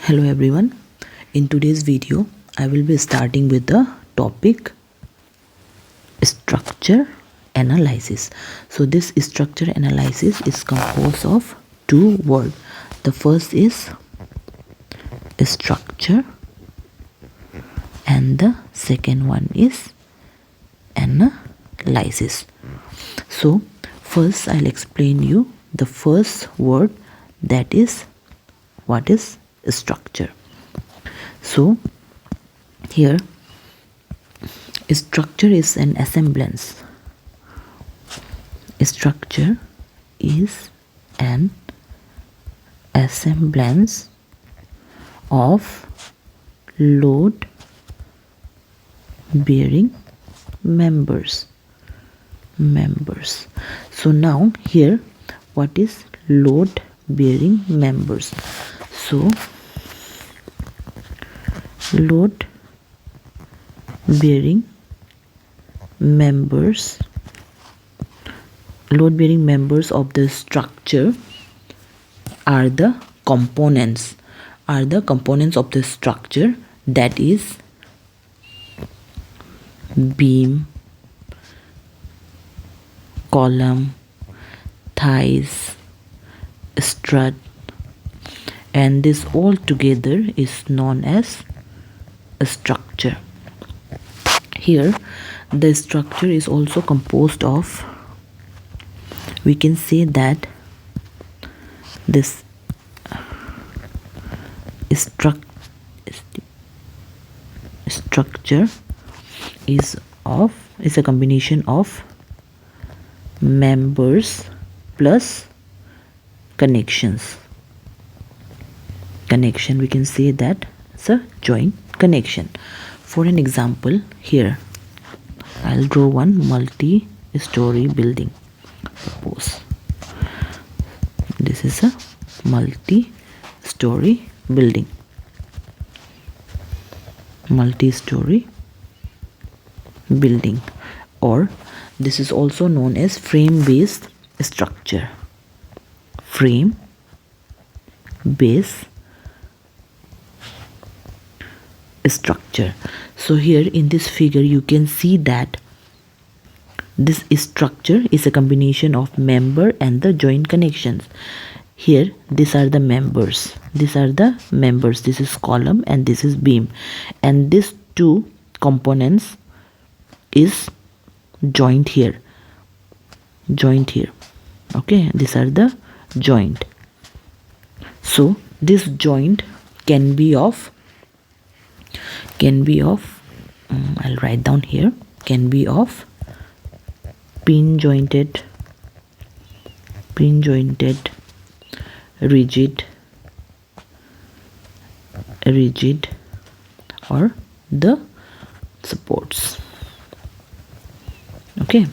Hello everyone. In today's video, I will be starting with the topic structure analysis. So this structure analysis is composed of two words. The first is structure and the second one is analysis. So first I'll explain you the first word, that is what is structure. So here structure is an assemblance. Structure is an assemblance of load bearing members. So now here, what is load bearing members? So load bearing members of the structure are the components of the structure, that is beam, column, thighs, strut, and this all together is known as a structure. Here the structure is also composed of, we can say that this structure is a combination of members plus connections. We can say that it's a joint connection. For an example, here I'll draw one multi-story building. Suppose this is a multi-story building. Or this is also known as frame-based structure. Frame-based structure. So here in this figure you can see that this structure is a combination of member and the joint connections. Here these are the members. This is column and this is beam, and these two components is joint here. Okay, these are the joint. So this joint can be of I'll write down here, can be of pin jointed, rigid, or the supports. Okay,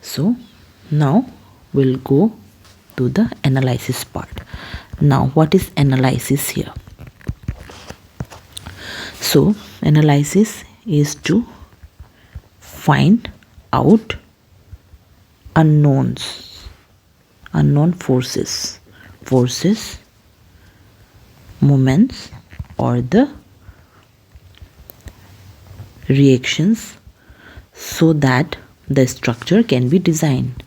so now we'll go to the analysis part. Now what is analysis here? So analysis is to find out unknown forces, moments, or the reactions, so that the structure can be designed.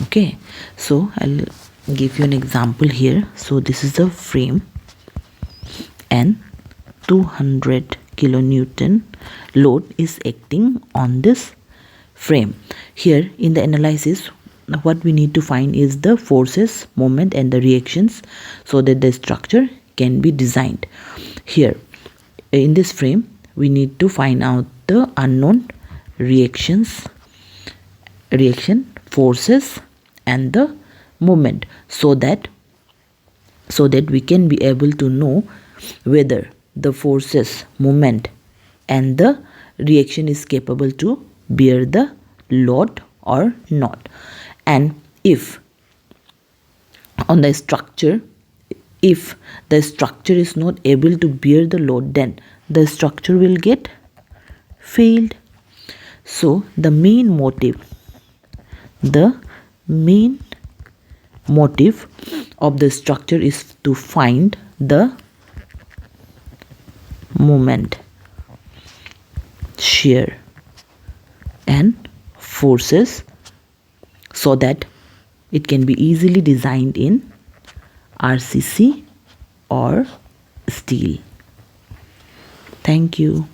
Okay, so I'll give you an example here. So this is a frame and 200 kilonewton load is acting on this frame. Here in the analysis, what we need to find is the forces, moment, and the reactions, so that the structure can be designed. Here in this frame we need to find out the unknown reaction, forces, and the moment, so that we can be able to know whether the forces, moment, and the reaction is capable to bear the load or not. And if the structure is not able to bear the load, then the structure will get failed. So the main motive of the structure is to find the moment, shear and forces so that it can be easily designed in RCC or steel. Thank you.